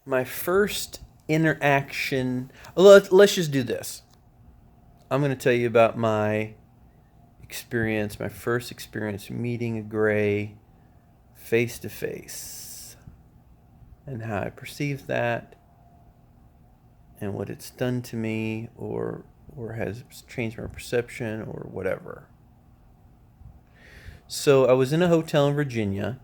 My first interaction. Let's just do this. I'm going to tell you about my experience, my first experience meeting a gray face to face, and how I perceive that, and what it's done to me, or has changed my perception, or whatever. So I was in a hotel in Virginia.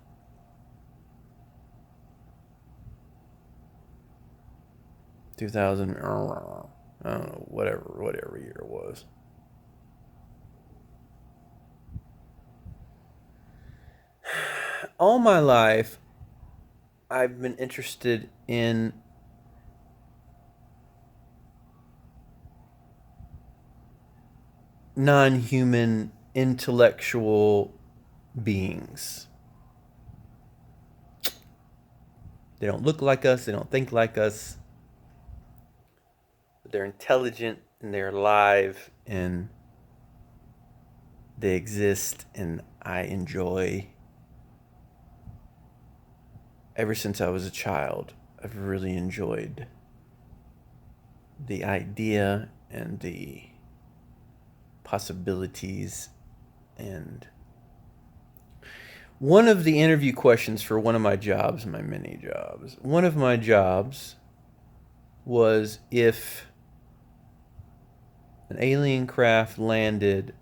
2000, I don't know, whatever year it was. All my life, I've been interested in non-human intellectual beings. They don't look like us, they don't think like us, but they're intelligent and they're alive and they exist, and I enjoy. Ever since I was a child, I've really enjoyed the idea and the possibilities. And one of the interview questions for one of my jobs, my many jobs, one of my jobs was if an alien craft landed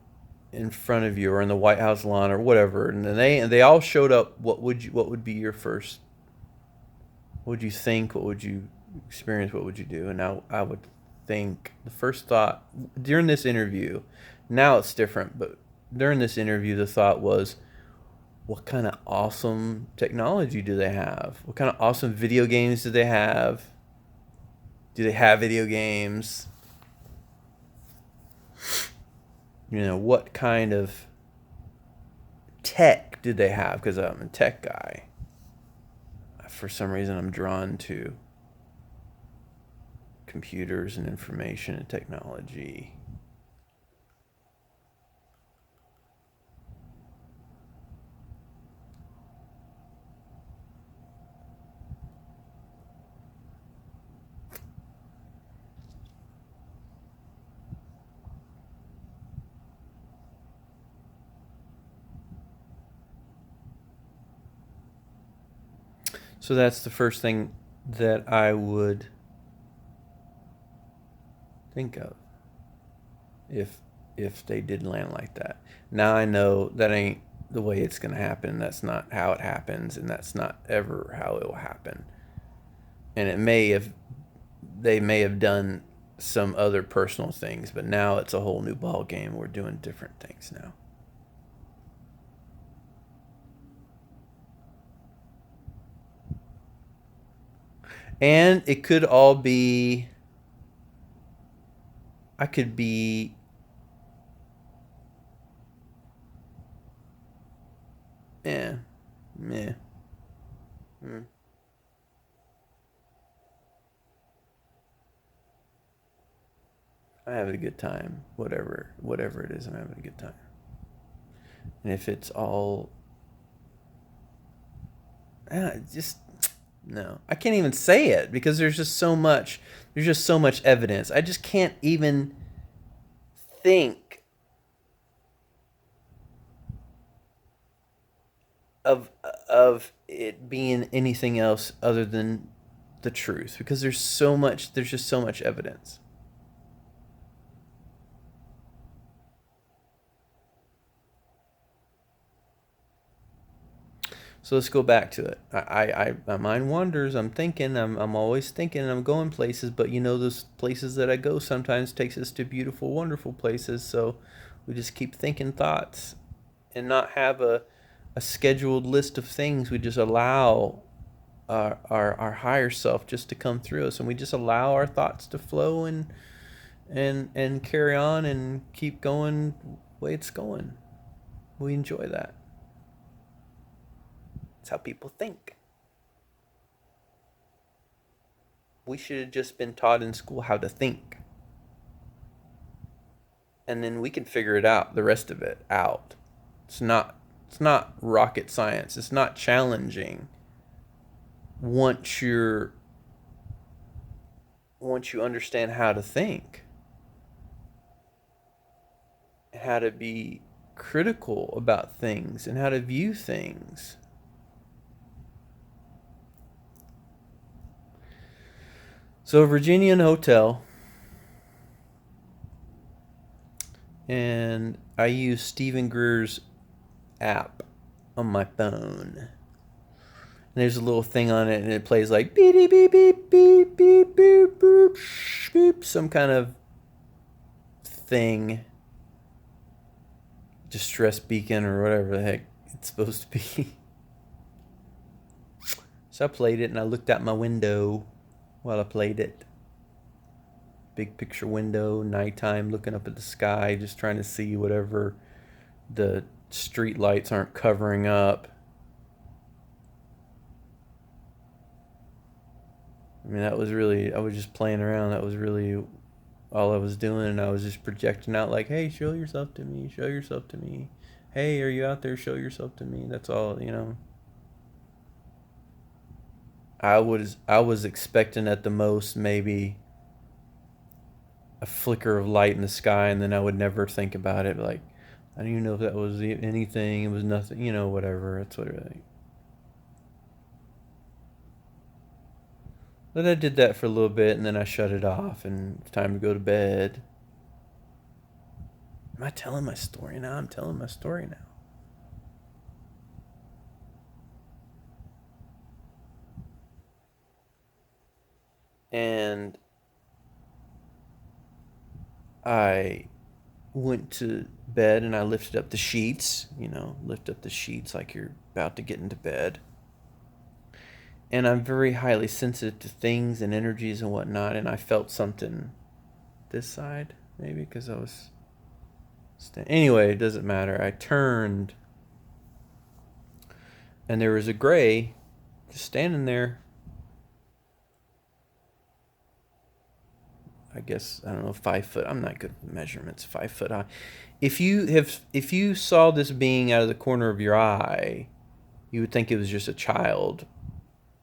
in front of you or in the White House lawn or whatever, and they all showed up, what would be your first? What would you think? What would you experience? What would you do? And I would think the first thought during this interview. Now it's different, but during this interview, the thought was, what kind of awesome technology do they have? What kind of awesome video games do they have? Do they have video games? What kind of tech do they have? Because I'm a tech guy. For some reason, I'm drawn to computers and information and technology. So that's the first thing that I would think of if they did land like that. Now I know that ain't the way it's going to happen. That's not how it happens, and that's not ever how it will happen. And they may have done some other personal things, but now it's a whole new ball game. We're doing different things now. And it could all be, I could be, yeah, yeah. Mm. I'm having a good time. Whatever it is, I'm having a good time. And if it's all, just no, I can't even say it because there's just so much. There's just so much evidence. I just can't even think of it being anything else other than the truth because there's so much. There's just so much evidence. So let's go back to it. My mind wanders. I'm thinking. I'm always thinking. I'm going places, but those places that I go sometimes takes us to beautiful, wonderful places. So we just keep thinking thoughts, and not have a scheduled list of things. We just allow our higher self just to come through us, and we just allow our thoughts to flow and carry on and keep going the way it's going. We enjoy that. It's how people think. We should have just been taught in school how to think. And then we can figure it out, the rest of it out. It's not rocket science. It's not challenging once you're once you understand how to think and how to be critical about things and how to view things. So, Virginian hotel, and I use Stephen Greer's app on my phone. And there's a little thing on it, and it plays like beep beep beep beep beep beep beep beep beep, some kind of thing, distress beacon or whatever the heck it's supposed to be. So I played it, and I looked out my window while I played it. Big picture window, nighttime, looking up at the sky, just trying to see whatever the street lights aren't covering up. I mean, that was really, I was just playing around. That was really all I was doing. And I was just projecting out, like, hey, show yourself to me. Show yourself to me. Hey, are you out there? Show yourself to me. That's all, you know. I was expecting at the most maybe a flicker of light in the sky, and then I would never think about it. Like, I don't even know if that was anything. It was nothing, you know, whatever. That's what it. But I did that for a little bit, and then I shut it off, and it's time to go to bed. Am I telling my story now? I'm telling my story now. And I went to bed, and I lifted up the sheets, you know, lift up the sheets like you're about to get into bed. And I'm very highly sensitive to things and energies and whatnot, and I felt something this side, maybe because I was. Anyway, it doesn't matter. I turned, and there was a gray just standing there. I guess, I don't know, 5 foot. I'm not good with measurements. 5 foot high. If you saw this being out of the corner of your eye, you would think it was just a child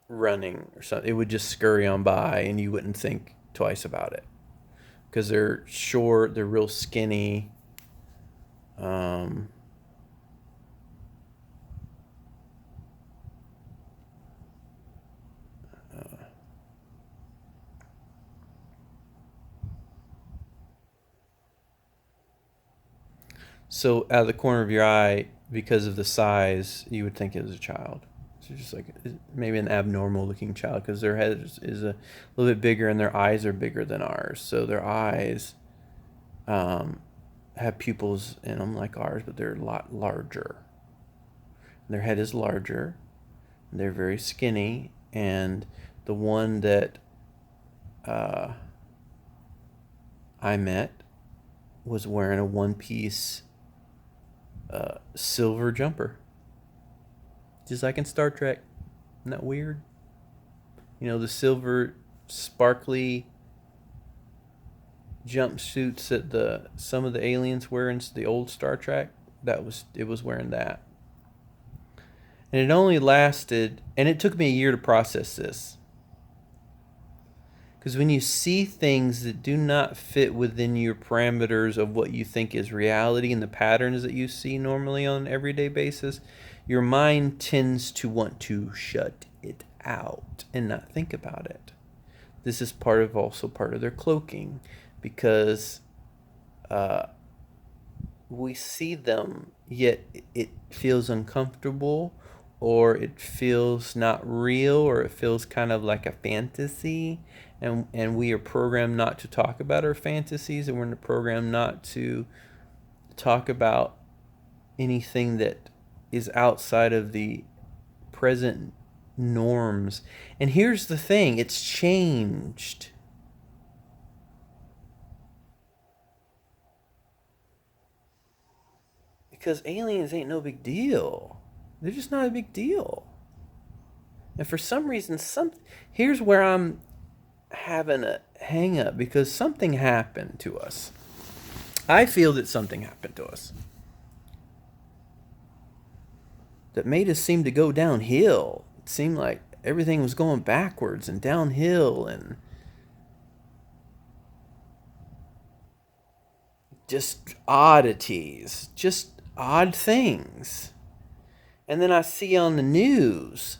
running or something. It would just scurry on by, and you wouldn't think twice about it because they're short, they're real skinny. Um, so out of the corner of your eye, because of the size, you would think it was a child. So just like maybe an abnormal looking child because their head is a little bit bigger and their eyes are bigger than ours. So their eyes um, have pupils in them like ours, but they're a lot larger. Their head is larger. They're very skinny, and the one that uh, I met was wearing a one-piece silver jumper, just like in Star Trek. Isn't that weird? You know, the silver, sparkly jumpsuits that the some of the aliens wear in the old Star Trek. It was wearing that. And it only lasted, and it took me a year to process this. Because when you see things that do not fit within your parameters of what you think is reality and the patterns that you see normally on an everyday basis, your mind tends to want to shut it out and not think about it. This is also part of their cloaking, because uh, we see them, yet it feels uncomfortable, or it feels not real, or it feels kind of like a fantasy, and we are programmed not to talk about our fantasies, and we're programmed not to talk about anything that is outside of the present norms. And here's the thing, it's changed. Because aliens ain't no big deal. They're just not a big deal. And for some reason, here's where I'm having a hang up, because something happened to us. I feel that something happened to us that made us seem to go downhill. It seemed like everything was going backwards and downhill, and just oddities, just odd things. And then I see on the news,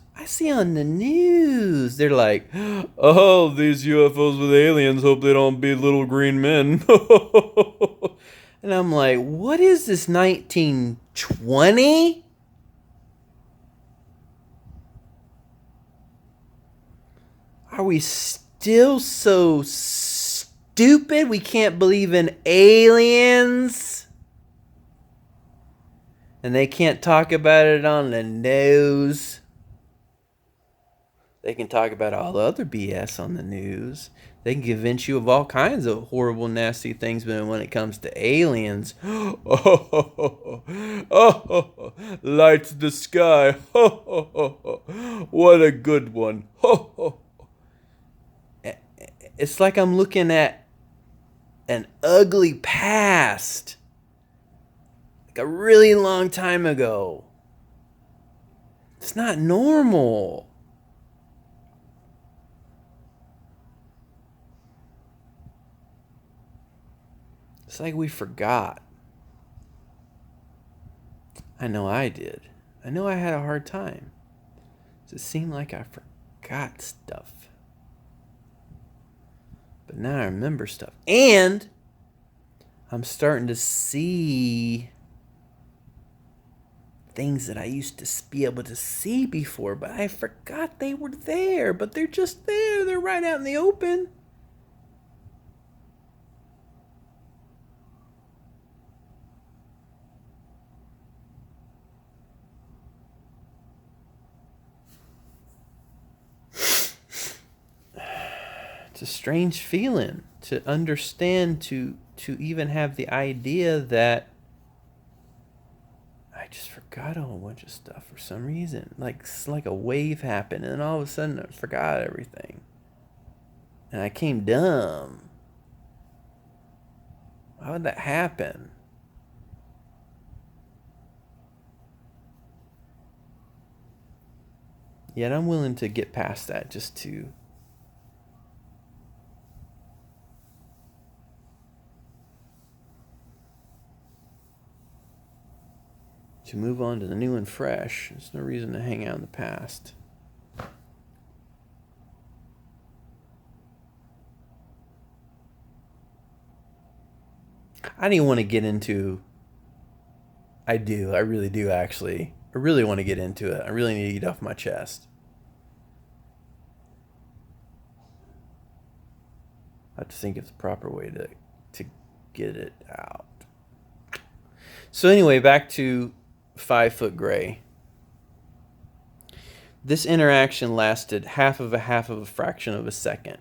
they're like, oh, these UFOs with aliens, hope they don't be little green men. And I'm like, what is this, 1920? Are we still so stupid we can't believe in aliens? And they can't talk about it on the news. They can talk about all the other BS on the news. They can convince you of all kinds of horrible, nasty things, but when it comes to aliens, oh, lights the sky. What a good one. It's like I'm looking at an ugly past, like a really long time ago. It's not normal. It's like we forgot. I know I did. I know I had a hard time. It seemed like I forgot stuff. But now I remember stuff. And I'm starting to see things that I used to be able to see before, but I forgot they were there. But they're just there. They're right out in the open. It's a strange feeling to understand, to even have the idea that I just forgot a whole bunch of stuff for some reason. It's like a wave happened, and then all of a sudden I forgot everything. And I came dumb. Why would that happen? Yet I'm willing to get past that just to move on to the new and fresh. There's no reason to hang out in the past. I don't even want to get into... I really do actually. I really want to get into it. I really need to get off my chest. I have to think of the proper way to get it out. So anyway, back to 5 Foot Gray. This interaction lasted half of a fraction of a second.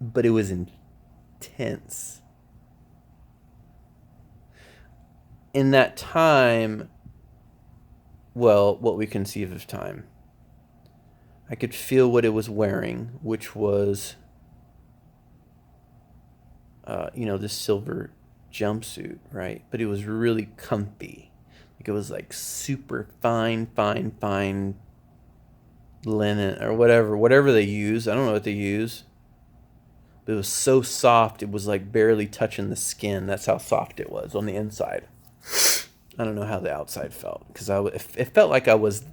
But it was intense. In that time, well, what we conceive of time, I could feel what it was wearing, which was, this silver jumpsuit, right? But it was really comfy. Like it was like super fine linen or whatever they use. I don't know what they use. But it was so soft, it was like barely touching the skin. That's how soft it was on the inside. I don't know how the outside felt, because it felt like I was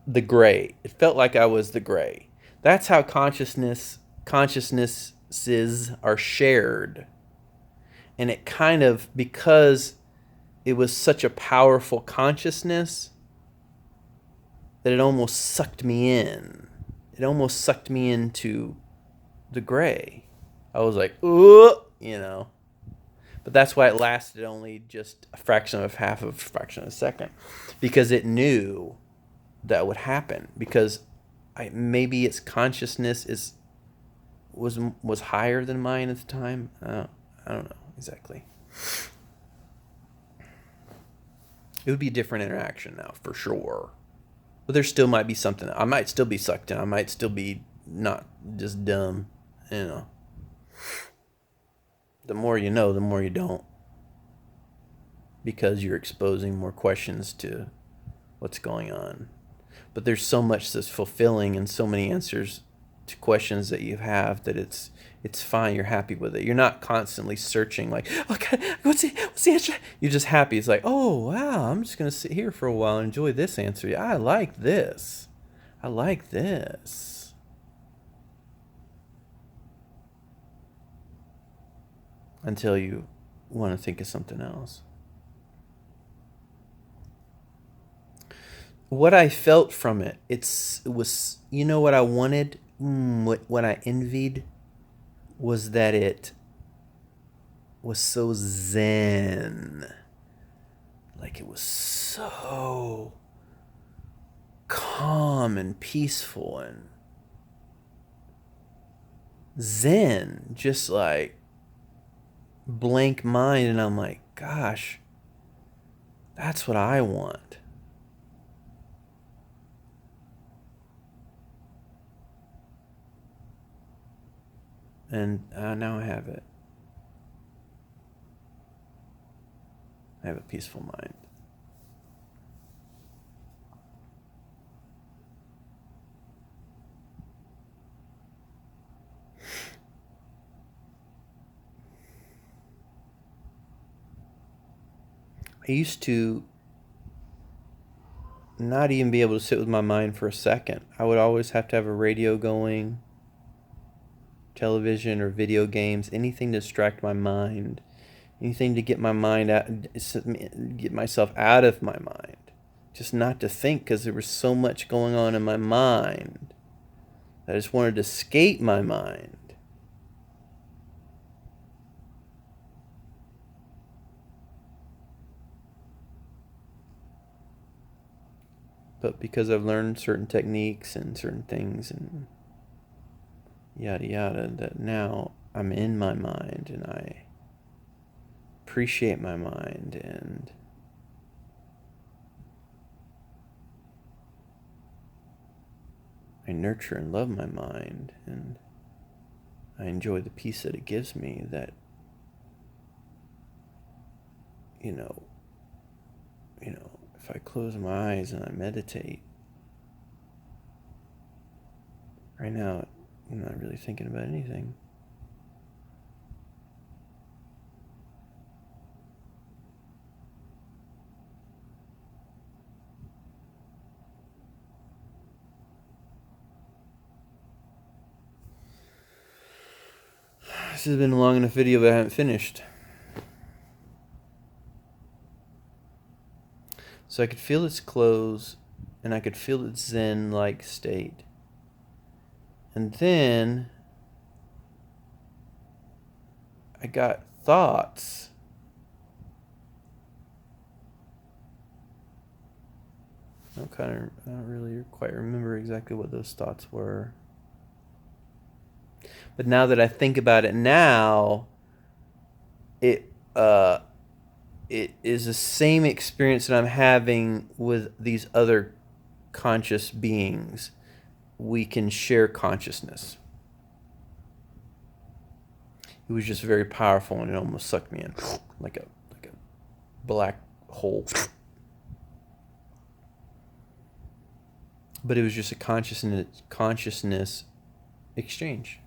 the gray. It felt like I was the gray. That's how consciousnesses are shared. And it kind of, because it was such a powerful consciousness, that it almost sucked me in. It almost sucked me into the gray. I was like, ooh, But that's why it lasted only just a fraction of a fraction of a second. Because it knew that would happen. Because maybe its consciousness was higher than mine at the time. I don't know exactly. It would be a different interaction now, for sure. But there still might be something. I might still be sucked in. I might still be not just dumb. The more you know, the more you don't. Because you're exposing more questions to what's going on. But there's so much that's fulfilling and so many answers to questions that you have, that it's fine. You're happy with it. You're not constantly searching like, okay, what's the answer? You're just happy. It's like, oh wow, I'm just gonna sit here for a while and enjoy this answer. Yeah, I like this. I like this. Until you want to think of something else. What I felt from it, it was, you know what I wanted, what I envied, was that it was so zen. Like it was so calm and peaceful and zen, just like blank mind. And I'm like, gosh, that's what I want. And now I have it. I have a peaceful mind. I used to not even be able to sit with my mind for a second. I would always have to have a radio going, television or video games, anything to distract my mind, anything to get my mind out, get myself out of my mind, just not to think, because there was so much going on in my mind. I just wanted to escape my mind. But because I've learned certain techniques and certain things and yada yada, that now I'm in my mind and I appreciate my mind and I nurture and love my mind, and I enjoy the peace that it gives me, that, you know, if I close my eyes and I meditate, right now I'm not really thinking about anything. This has been a long enough video, but I haven't finished. So I could feel its close, and I could feel its zen-like state. And then I got thoughts. I don't really quite remember exactly what those thoughts were. But now that I think about it now, it is the same experience that I'm having with these other conscious beings. We can share consciousness. It was just very powerful, and it almost sucked me in like a black hole. But it was just a consciousness exchange.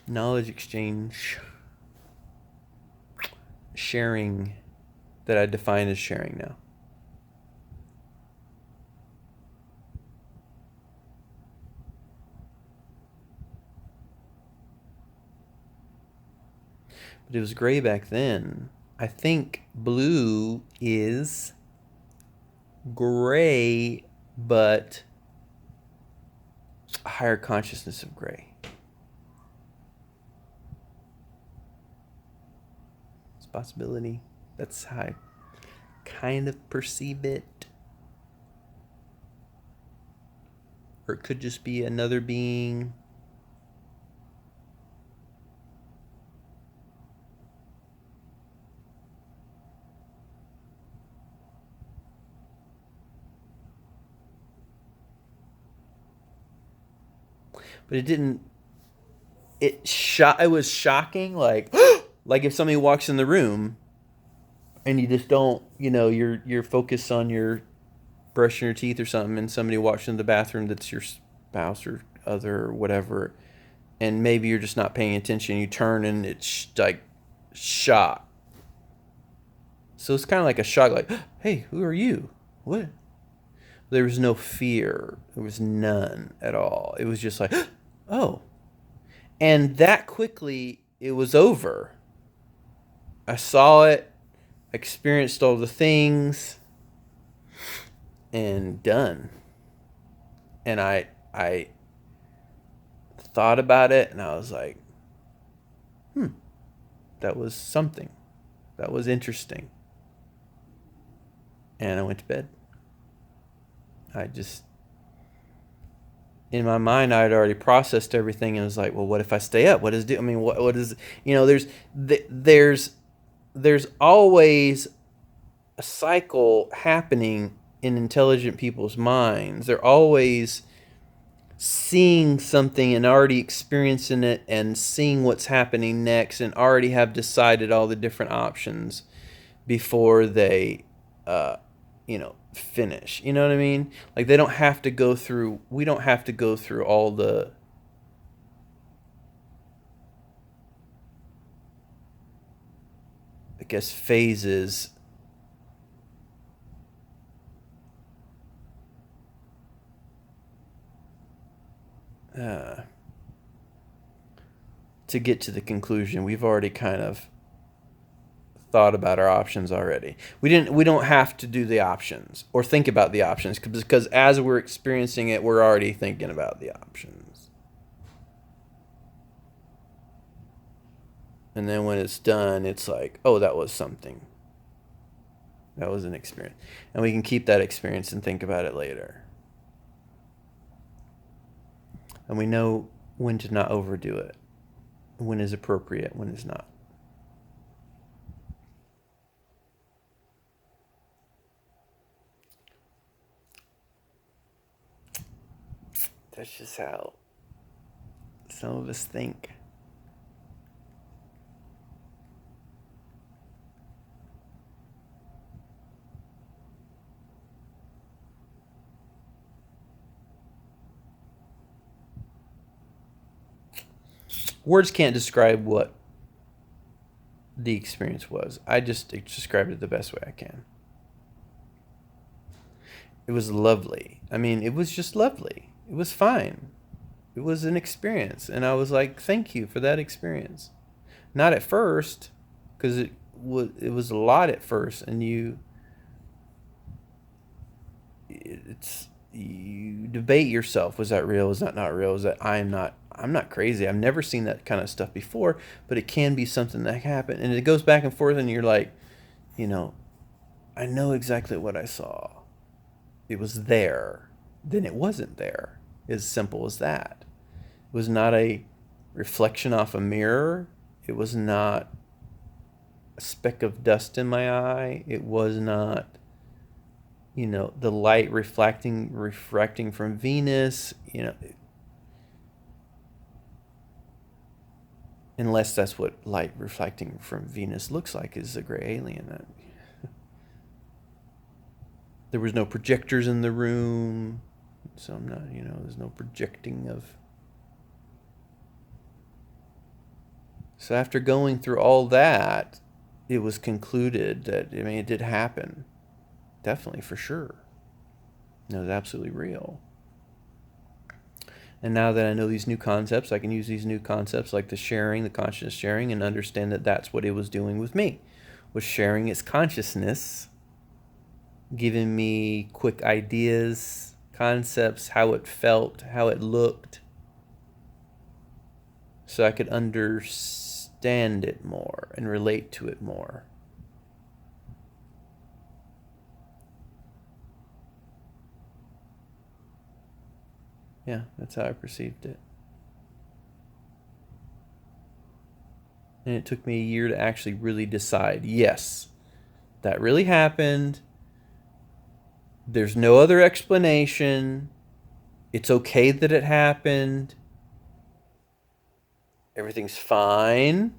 Knowledge exchange. Sharing, that I define as sharing now. But it was gray back then. I think blue is gray, but a higher consciousness of gray. It's a possibility. That's how I kind of perceive it. Or it could just be another being. But it didn't. It was shocking. Like, like if somebody walks in the room, and you just don't, you're focused on your brushing your teeth or something, and somebody walks into the bathroom that's your spouse or other whatever, and maybe you're just not paying attention. You turn and it's like shot. So it's kind of like a shock, like, hey, who are you? What? There was no fear. There was none at all. It was just like, oh. And that quickly, it was over. I saw it, experienced all the things, and done. And I thought about it, and I was like, that was something. That was interesting. And I went to bed. I just, in my mind, I had already processed everything, and was like, well, what if I stay up? What is I mean, what is, there's always a cycle happening in intelligent people's minds. They're always seeing something and already experiencing it and seeing what's happening next, and already have decided all the different options before they finish. You know what I mean? Like, they don't have to go through, we don't have to go through all the phases to get to the conclusion. We've already kind of thought about our options already. We don't have to do the options or think about the options, because as we're experiencing it, we're already thinking about the options. And then when it's done, it's like, oh, that was something. That was an experience. And we can keep that experience and think about it later. And we know when to not overdo it, when is appropriate, when is not. That's just how some of us think. Words can't describe what the experience was. I just described it the best way I can. It was lovely. I mean, it was just lovely. It was fine. It was an experience. And I was like, thank you for that experience. Not at first, because it was a lot at first, and you debate yourself. Was that real? Was that not real? Was that I'm not crazy. I've never seen that kind of stuff before, but it can be something that happened. And it goes back and forth, and you're like, I know exactly what I saw. It was there. Then it wasn't there. As simple as that. It was not a reflection off a mirror. It was not a speck of dust in my eye. It was not, the light refracting from Venus, unless that's what light reflecting from Venus looks like, is a gray alien. There was no projectors in the room, so I'm not, there's no projecting of. So after going through all that, it was concluded that, it did happen. Definitely, for sure. It was absolutely real. And now that I know these new concepts, I can use these new concepts like the consciousness sharing, and understand that that's what it was doing with me, was sharing its consciousness, giving me quick ideas, concepts, how it felt, how it looked, so I could understand it more and relate to it more. Yeah, that's how I perceived it. And it took me a year to actually really decide, yes, that really happened. There's no other explanation. It's okay that it happened. Everything's fine.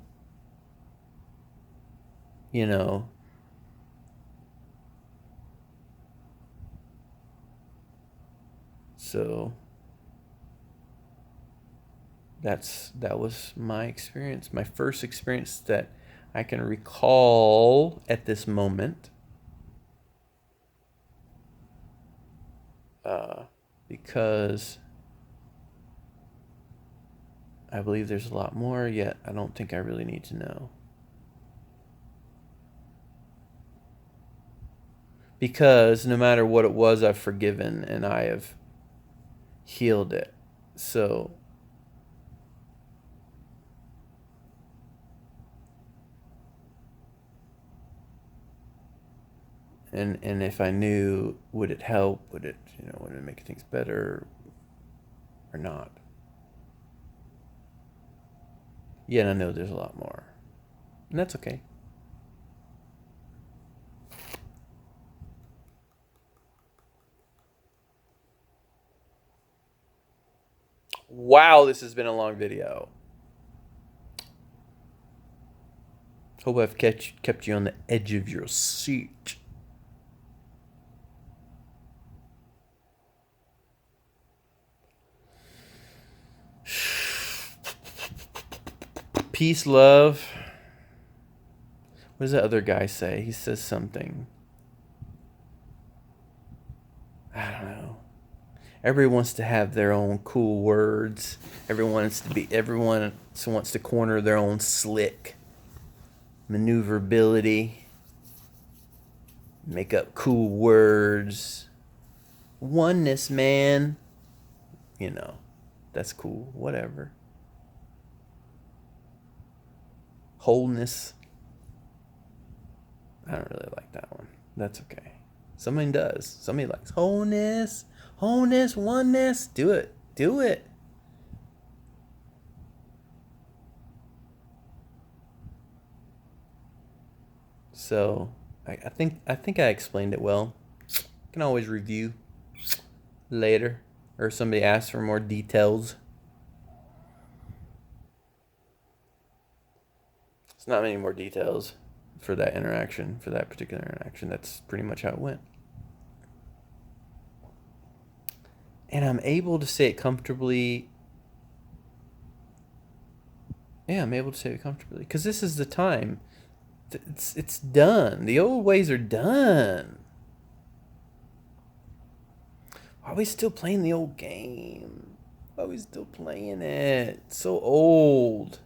So that was my experience, my first experience that I can recall at this moment. Because I believe there's a lot more, yet I don't think I really need to know. Because no matter what it was, I've forgiven and I have healed it. So and if I knew, would it help? Would it, would it make things better or not? Yet I know there's a lot more. And that's okay. Wow, this has been a long video. Hope I've kept you on the edge of your seat. Peace, love. What does that other guy say? He says something. I don't know. Everybody wants to have their own cool words. Everyone wants to corner their own slick maneuverability. Make up cool words. Oneness, man. That's cool. Whatever. Wholeness. I don't really like that one. That's okay. Somebody does. Somebody likes wholeness, oneness. Do it. Do it. So I think I explained it well. Can always review later, or somebody asks for more details. It's not many more details for that interaction, for that particular interaction. That's pretty much how it went. And I'm able to say it comfortably. Yeah, I'm able to say it comfortably because this is the time. It's done. The old ways are done. Why are we still playing the old game? Why are we still playing it? It's so old.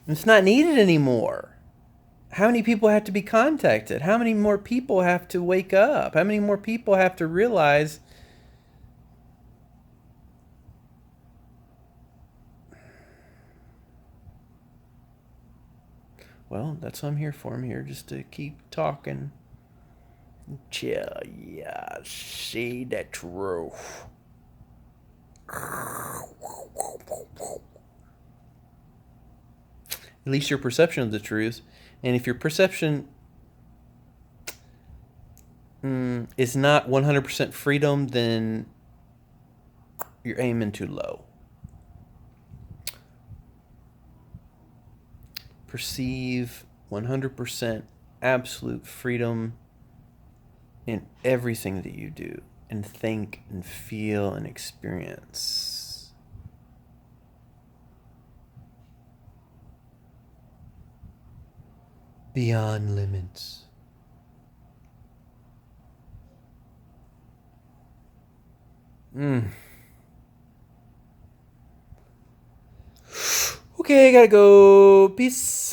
It's not needed anymore. How many people have to be contacted? How many more people have to wake up? How many more people have to realize? Well, that's what I'm here for. I'm here just to keep talking. Chill, yeah, see the truth. At least your perception of the truth. And if your perception is not 100% freedom, then you're aiming too low. Perceive 100% absolute freedom in everything that you do and think and feel and experience. Beyond limits. Okay, I gotta go. Peace.